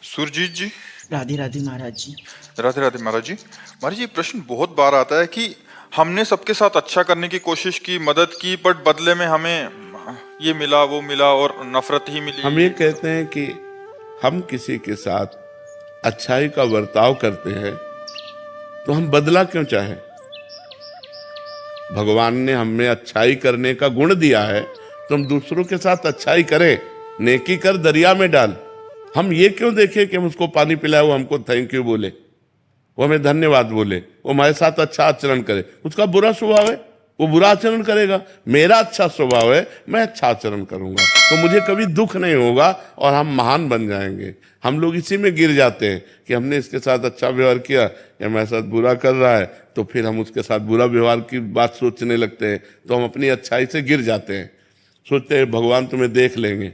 सुरजीत जी। राधे राधे महाराज जी। राधे राधे महाराज जी। महाराज जी, प्रश्न बहुत बार आता है कि हमने सबके साथ अच्छा करने की कोशिश की, मदद की, बट बदले में हमें ये मिला वो मिला और नफरत ही मिली। हम ये कहते हैं कि हम किसी के साथ अच्छाई का बर्ताव करते हैं तो हम बदला क्यों चाहें? भगवान ने हमें अच्छाई करने का गुण दिया है तो हम दूसरों के साथ अच्छाई करें। नेकी कर दरिया में डाल। हम ये क्यों देखें कि हम उसको पानी पिलाए, वो हमको थैंक यू बोले, वो हमें धन्यवाद बोले, वो हमारे साथ अच्छा आचरण करे। उसका बुरा स्वभाव है, वो बुरा आचरण करेगा। मेरा अच्छा स्वभाव है, मैं अच्छा आचरण करूंगा तो मुझे कभी दुख नहीं होगा और हम महान बन जाएंगे। हम लोग इसी में गिर जाते हैं कि हमने इसके साथ अच्छा व्यवहार किया, या हमारे साथ बुरा कर रहा है तो फिर हम उसके साथ बुरा व्यवहार की बात सोचने लगते हैं, तो हम अपनी अच्छाई से गिर जाते हैं। सोचते हैं भगवान तुम्हें देख लेंगे,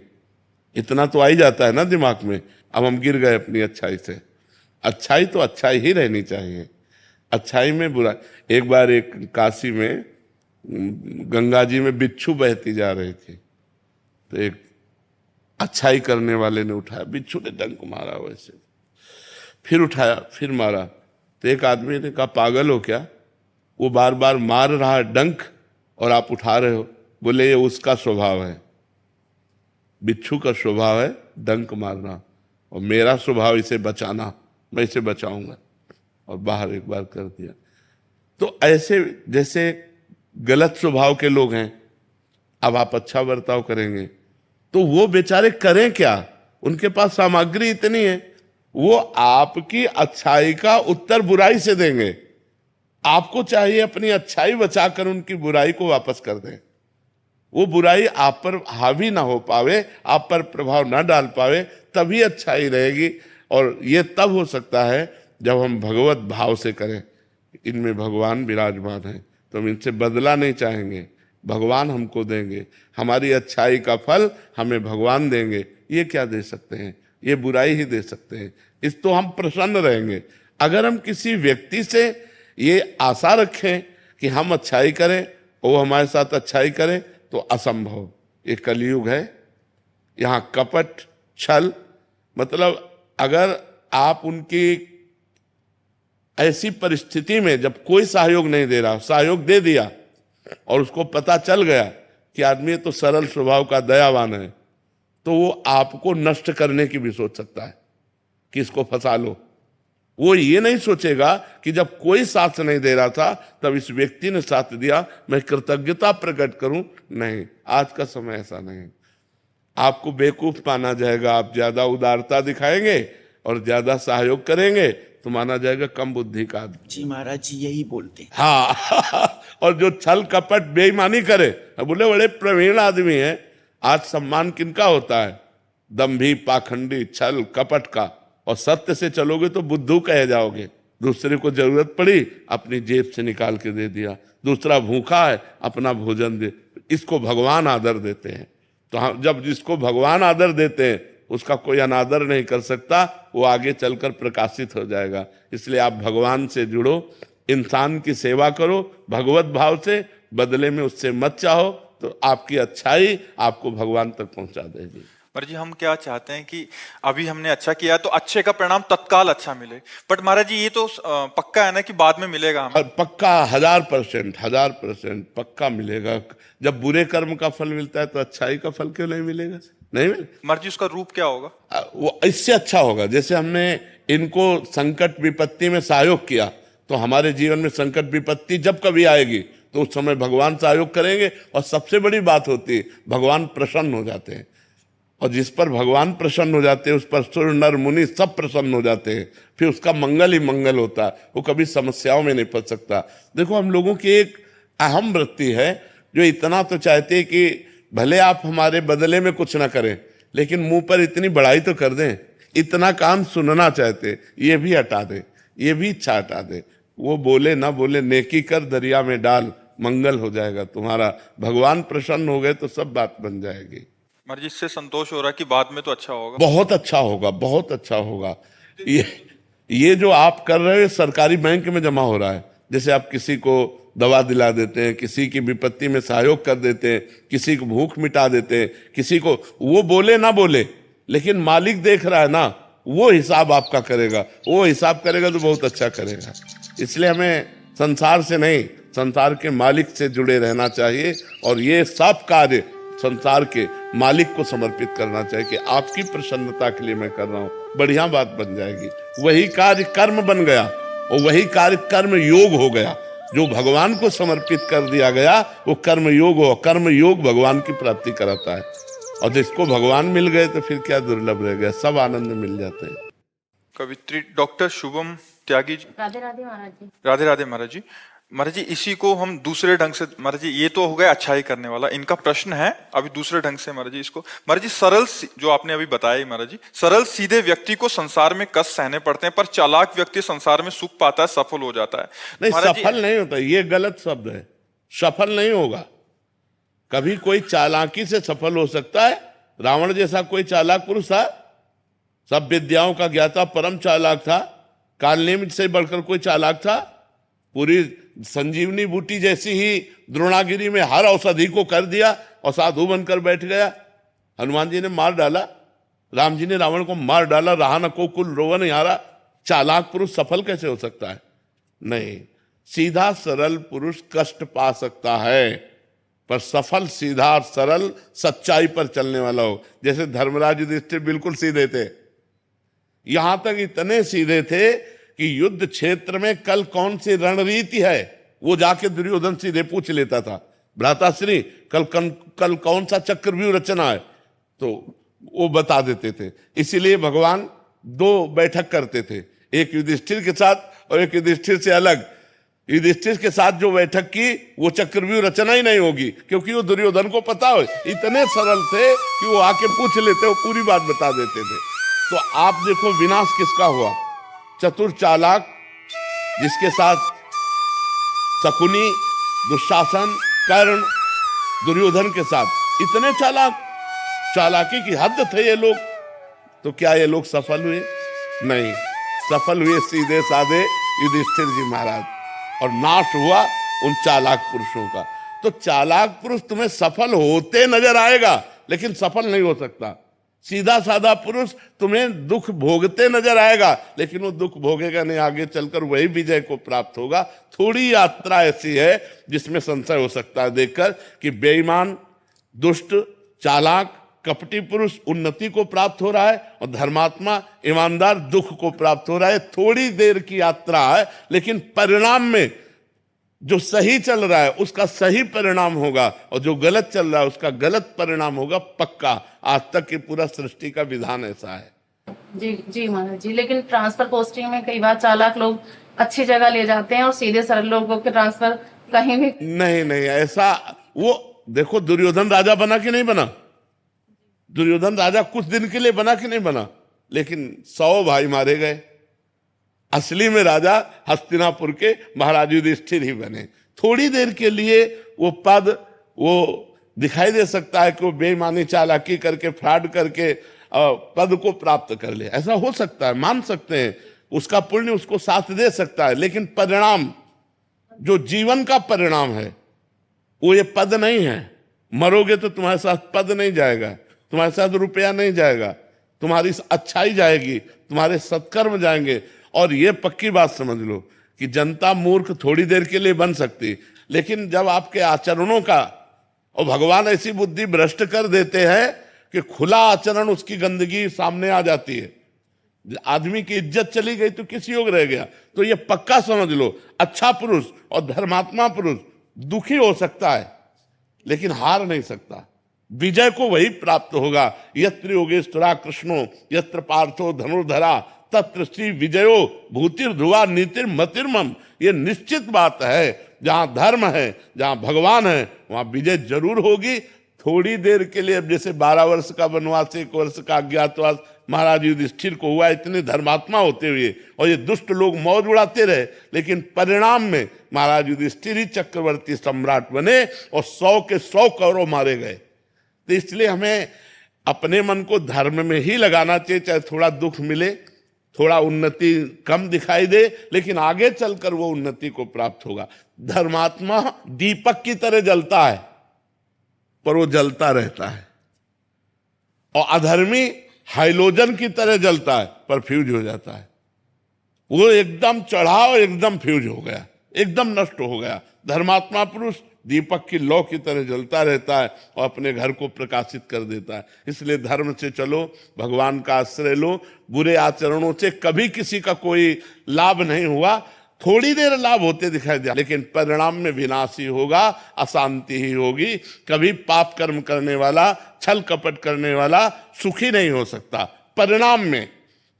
इतना तो आ ही जाता है ना दिमाग में। अब हम गिर गए अपनी अच्छाई से। अच्छाई तो अच्छाई ही रहनी चाहिए, अच्छाई में बुरा। एक बार एक काशी में गंगा जी में बिच्छू बहती जा रही थी, तो एक अच्छाई करने वाले ने उठाया, बिच्छू ने डंक मारा वैसे, फिर उठाया, फिर मारा। तो एक आदमी ने कहा पागल हो क्या, वो बार बार मार रहा है डंक और आप उठा रहे हो। बोले ये उसका स्वभाव है, बिच्छू का स्वभाव है डंक मारना, और मेरा स्वभाव इसे बचाना, मैं इसे बचाऊंगा। और बाहर एक बार कर दिया। तो ऐसे जैसे गलत स्वभाव के लोग हैं, अब आप अच्छा बर्ताव करेंगे तो वो बेचारे करें क्या? उनके पास सामग्री इतनी है, वो आपकी अच्छाई का उत्तर बुराई से देंगे। आपको चाहिए अपनी अच्छाई बचाकर उनकी बुराई को वापस कर दें। वो बुराई आप पर हावी ना हो पावे, आप पर प्रभाव ना डाल पावे, तभी अच्छाई रहेगी। और ये तब हो सकता है जब हम भगवत भाव से करें। इनमें भगवान विराजमान है तो हम इनसे बदला नहीं चाहेंगे, भगवान हमको देंगे। हमारी अच्छाई का फल हमें भगवान देंगे। ये क्या दे सकते हैं? ये बुराई ही दे सकते हैं। इस तो हम प्रसन्न रहेंगे। अगर हम किसी व्यक्ति से ये आशा रखें कि हम अच्छाई करें, वो हमारे साथ अच्छाई करें, तो असंभव। ये कलयुग है, यहाँ कपट छल, मतलब अगर आप उनकी ऐसी परिस्थिति में जब कोई सहयोग नहीं दे रहा, सहयोग दे दिया और उसको पता चल गया कि आदमी तो सरल स्वभाव का दयावान है, तो वो आपको नष्ट करने की भी सोच सकता है कि इसको फंसा लो। वो ये नहीं सोचेगा कि जब कोई साथ नहीं दे रहा था तब इस व्यक्ति ने साथ दिया, मैं कृतज्ञता प्रकट करूं। नहीं, आज का समय ऐसा नहीं। आपको बेवकूफ माना जाएगा, आप ज्यादा उदारता दिखाएंगे और ज्यादा सहयोग करेंगे तो माना जाएगा कम बुद्धि का आदमी। जी महाराज जी यही बोलते हैं। हाँ और जो छल कपट बेईमानी करे, बोले बड़े प्रवीण आदमी है। आज सम्मान किनका होता है? दंभी, पाखंडी, छल कपट का। और सत्य से चलोगे तो बुद्धू कहे जाओगे। दूसरे को जरूरत पड़ी, अपनी जेब से निकाल के दे दिया। दूसरा भूखा है, अपना भोजन दे। इसको भगवान आदर देते हैं। तो हम जब जिसको भगवान आदर देते हैं उसका कोई अनादर नहीं कर सकता, वो आगे चलकर प्रकाशित हो जाएगा। इसलिए आप भगवान से जुड़ो, इंसान की सेवा करो भगवत भाव से, बदले में उससे मत चाहो, तो आपकी अच्छाई आपको भगवान तक पहुंचा देगी। पर जी हम क्या चाहते हैं कि अभी हमने अच्छा किया तो अच्छे का परिणाम तत्काल अच्छा मिले, बट महाराज जी ये तो पक्का है ना कि बाद में मिलेगा हमें? पक्का 1000% पक्का मिलेगा। जब बुरे कर्म का फल मिलता है तो अच्छाई का फल क्यों नहीं मिलेगा? नहीं मिले। महाराज जी उसका रूप क्या होगा? वो इससे अच्छा होगा। जैसे हमने इनको संकट विपत्ति में सहयोग किया, तो हमारे जीवन में संकट विपत्ति जब कभी आएगी तो उस समय भगवान सहयोग करेंगे। और सबसे बड़ी बात होती है, भगवान प्रसन्न हो जाते हैं। और जिस पर भगवान प्रसन्न हो जाते हैं उस पर सुर नर मुनि सब प्रसन्न हो जाते हैं। फिर उसका मंगल ही मंगल होता है, वो कभी समस्याओं में नहीं फंस सकता। देखो हम लोगों की एक अहम वृत्ति है जो इतना तो चाहते हैं कि भले आप हमारे बदले में कुछ ना करें, लेकिन मुंह पर इतनी बड़ाई तो कर दें। इतना काम सुनना चाहते, ये भी हटा दे, ये भी इच्छा हटा दे। वो बोले ना बोले, नेकी कर दरिया में डाल, मंगल हो जाएगा तुम्हारा। भगवान प्रसन्न हो गए तो सब बात बन जाएगी। महाराज जी इससे संतोष हो रहा है कि बाद में तो अच्छा होगा? बहुत अच्छा होगा, बहुत अच्छा होगा। ये जो आप कर रहे हो सरकारी बैंक में जमा हो रहा है। जैसे आप किसी को दवा दिला देते हैं, किसी की विपत्ति में सहयोग कर देते हैं, किसी को भूख मिटा देते हैं, किसी को, वो बोले ना बोले लेकिन मालिक देख रहा है ना, वो हिसाब आपका करेगा, वो हिसाब करेगा तो बहुत अच्छा करेगा। इसलिए हमें संसार से नहीं, संसार के मालिक से जुड़े रहना चाहिए और ये सब कार्य संसार के मालिक को समर्पित करना चाहिए कि आपकी प्रसन्नता के लिए मैं कर रहा हूं, बढ़िया बात बन जाएगी। वही कार्य कर्म बन गया और वही कार्य कर्म योग हो गया। जो भगवान को समर्पित कर दिया गया वो कर्म योग हो, कर्म योग भगवान की प्राप्ति कराता है। और जिसको भगवान मिल गए तो फिर क्या दुर्लभ रह गया, सब आनंद मिल जाते हैं। कवित्री डॉक्टर शुभम त्यागी जी। राधे राधे महाराज जी। राधे राधे महाराज जी। महाराज जी, इसी को हम दूसरे ढंग से, महाराज जी ये तो हो गया अच्छाई करने वाला, इनका प्रश्न है अभी दूसरे ढंग से महाराज जी इसको। महाराज जी सरल, जो आपने अभी बताया महाराज जी, सरल सीधे व्यक्ति को संसार में कष्ट सहने पड़ते हैं, पर चालाक व्यक्ति संसार में सुख पाता है, सफल हो जाता है। नहीं, महाराज जी, सफल नहीं होता, ये गलत शब्द है। सफल नहीं होगा कभी। कोई चालाकी से सफल हो सकता है। रावण जैसा कोई चालाक पुरुष था, सब विद्याओं का ज्ञाता, परम चालाक था। कालनेमित से बढ़कर कोई चालाक था? पूरी संजीवनी बूटी जैसी ही द्रोणागिरी में हर औषधि को कर दिया और साधु बनकर बैठ गया। हनुमान जी ने मार डाला, राम जी ने रावण को मार डाला, रहा न को कुल रोवन यारा। चालाक पुरुष सफल कैसे हो सकता है? नहीं, सीधा सरल पुरुष कष्ट पा सकता है, पर सफल सीधा और सरल सच्चाई पर चलने वाला हो। जैसे धर्मराज युधिष्ठिर बिल्कुल सीधे थे, यहां तक इतने सीधे थे कि युद्ध क्षेत्र में कल कौन सी रणनीति है वो जाके दुर्योधन सीधे पूछ लेता था। भ्राताश्री कल कौन सा चक्रव्यूह रचना है, तो वो बता देते थे। इसीलिए भगवान दो बैठक करते थे, एक युधिष्ठिर के साथ और एक युधिष्ठिर से अलग। युधिष्ठिर के साथ जो बैठक की वो चक्रव्यूह रचना ही नहीं होगी, क्योंकि वो दुर्योधन को पता हो। इतने सरल थे कि वो आके पूछ लेते, वो पूरी बात बता देते थे। तो आप देखो विनाश किसका हुआ? चतुर चालाक, जिसके साथ शकुनी, दुशासन, कर्ण, दुर्योधन के साथ इतने चालाकी की हद थे ये लोग। तो क्या ये लोग सफल हुए? नहीं, सफल हुए सीधे साधे युधिष्ठिर जी महाराज, और नाश हुआ उन चालाक पुरुषों का। तो चालाक पुरुष तुम्हें सफल होते नजर आएगा, लेकिन सफल नहीं हो सकता। सीधा साधा पुरुष तुम्हें दुख भोगते नजर आएगा, लेकिन वो दुख भोगेगा नहीं, आगे चलकर वही विजय को प्राप्त होगा। थोड़ी यात्रा ऐसी है जिसमें संशय हो सकता है देखकर कि बेईमान, दुष्ट, चालाक, कपटी पुरुष उन्नति को प्राप्त हो रहा है और धर्मात्मा, ईमानदार दुख को प्राप्त हो रहा है। थोड़ी देर की यात्रा है, लेकिन परिणाम में जो सही चल रहा है उसका सही परिणाम होगा और जो गलत चल रहा है उसका गलत परिणाम होगा, पक्का। आज तक की पूरा सृष्टि का विधान ऐसा है। जी जी महाराज जी, लेकिन ट्रांसफर पोस्टिंग में कई बार चालाक लोग अच्छी जगह ले जाते हैं और सीधे सरल लोगों के ट्रांसफर कहीं भी नहीं ऐसा। वो देखो, दुर्योधन राजा बना कि नहीं बना? दुर्योधन राजा कुछ दिन के लिए बना कि नहीं बना, लेकिन 100 भाई मारे गए। असली में राजा हस्तिनापुर के महाराज युधिष्ठिर ही बने। थोड़ी देर के लिए वो पद, वो दिखाई दे सकता है कि वो बेईमानी, चालाकी करके, फ्रॉड करके पद को प्राप्त कर ले, ऐसा हो सकता है, मान सकते हैं। उसका पुण्य उसको साथ दे सकता है, लेकिन परिणाम, जो जीवन का परिणाम है, वो ये पद नहीं है। मरोगे तो तुम्हारे साथ पद नहीं जाएगा, तुम्हारे साथ रुपया नहीं जाएगा, तुम्हारी अच्छाई जाएगी, तुम्हारे सत्कर्म जाएंगे। और ये पक्की बात समझ लो कि जनता मूर्ख थोड़ी देर के लिए बन सकती, लेकिन जब आपके आचरणों का, और भगवान ऐसी बुद्धि भ्रष्ट कर देते हैं कि खुला आचरण, उसकी गंदगी सामने आ जाती है। आदमी की इज्जत चली गई तो किस योग रह गया? तो ये पक्का समझ लो, अच्छा पुरुष और धर्मात्मा पुरुष दुखी हो सकता है, लेकिन हार नहीं सकता। विजय को वही प्राप्त होगा। यत्र योगेश्वरा कृष्णो यत्र पार्थो धनुर्धरा तत्र श्री विजयो भूतिर ध्रुवा नीतिर मतिर्मम। ये निश्चित बात है, जहां धर्म है, जहां भगवान है, वहां विजय जरूर होगी। थोड़ी देर के लिए, अब जैसे 12 वर्ष का वनवास, 1 वर्ष का अज्ञातवास महाराज युधिष्ठिर को हुआ, इतने धर्मात्मा होते हुए, और ये दुष्ट लोग मौज उड़ाते रहे, लेकिन परिणाम में महाराज युधिष्ठिर ही चक्रवर्ती सम्राट बने और 100 के 100 कौरव मारे गए। तो इसलिए हमें अपने मन को धर्म में ही लगाना चाहिए, चाहे थोड़ा दुख मिले, थोड़ा उन्नति कम दिखाई दे, लेकिन आगे चलकर वो उन्नति को प्राप्त होगा। धर्मात्मा दीपक की तरह जलता है, पर वो जलता रहता है, और अधर्मी हाइलोजन की तरह जलता है पर फ्यूज हो जाता है। वो एकदम चढ़ा और एकदम फ्यूज हो गया, एकदम नष्ट हो गया। धर्मात्मा पुरुष दीपक की लौ की तरह जलता रहता है और अपने घर को प्रकाशित कर देता है। इसलिए धर्म से चलो, भगवान का आश्रय लो। बुरे आचरणों से कभी किसी का कोई लाभ नहीं हुआ, थोड़ी देर लाभ होते दिखाई दिया, लेकिन परिणाम में विनाश ही होगा, अशांति ही होगी। कभी पाप कर्म करने वाला, छल कपट करने वाला सुखी नहीं हो सकता। परिणाम में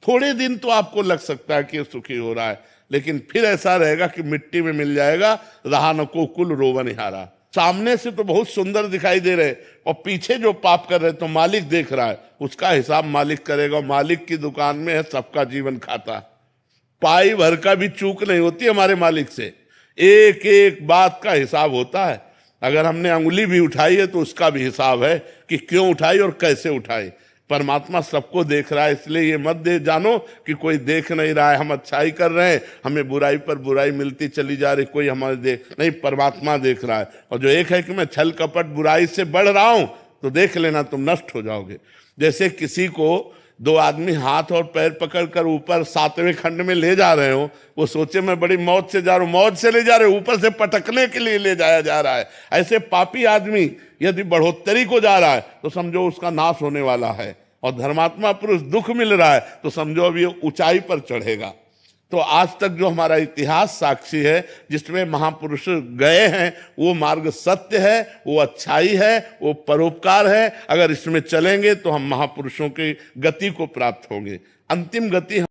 थोड़े दिन तो आपको लग सकता है कि सुखी हो रहा है, लेकिन फिर ऐसा रहेगा कि मिट्टी में मिल जाएगा, रहा न को कुल रोवनिहारा। सामने से तो बहुत सुंदर दिखाई दे रहे और पीछे जो पाप कर रहे तो मालिक देख रहा है, उसका हिसाब मालिक करेगा। मालिक की दुकान में है सबका जीवन खाता, पाई भर का भी चूक नहीं होती हमारे मालिक से। एक एक बात का हिसाब होता है। अगर हमने अंगुली भी उठाई है तो उसका भी हिसाब है कि क्यों उठाई और कैसे उठाई। परमात्मा सबको देख रहा है, इसलिए ये मत दे जानो कि कोई देख नहीं रहा है, हम अच्छाई कर रहे हैं, हमें बुराई पर बुराई मिलती चली जा रही, कोई हमारे देख नहीं। परमात्मा देख रहा है। और जो एक है कि मैं छल कपट बुराई से बढ़ रहा हूं, तो देख लेना तुम नष्ट हो जाओगे। जैसे किसी को दो आदमी हाथ और पैर पकड़कर ऊपर 7वें खंड में ले जा रहे हो, वो सोचे मैं बड़ी मौत से जा रहा हूं, मौत से ले जा रहे हो, ऊपर से पटकने के लिए ले जाया जा रहा है। ऐसे पापी आदमी यदि बढ़ोतरी को जा रहा है तो समझो उसका नाश होने वाला है, और धर्मात्मा पुरुष दुख मिल रहा है तो समझो अब ये ऊंचाई पर चढ़ेगा। तो आज तक जो हमारा इतिहास साक्षी है, जिसमें महापुरुष गए हैं, वो मार्ग सत्य है, वो अच्छाई है, वो परोपकार है। अगर इसमें चलेंगे तो हम महापुरुषों की गति को प्राप्त होंगे। अंतिम गति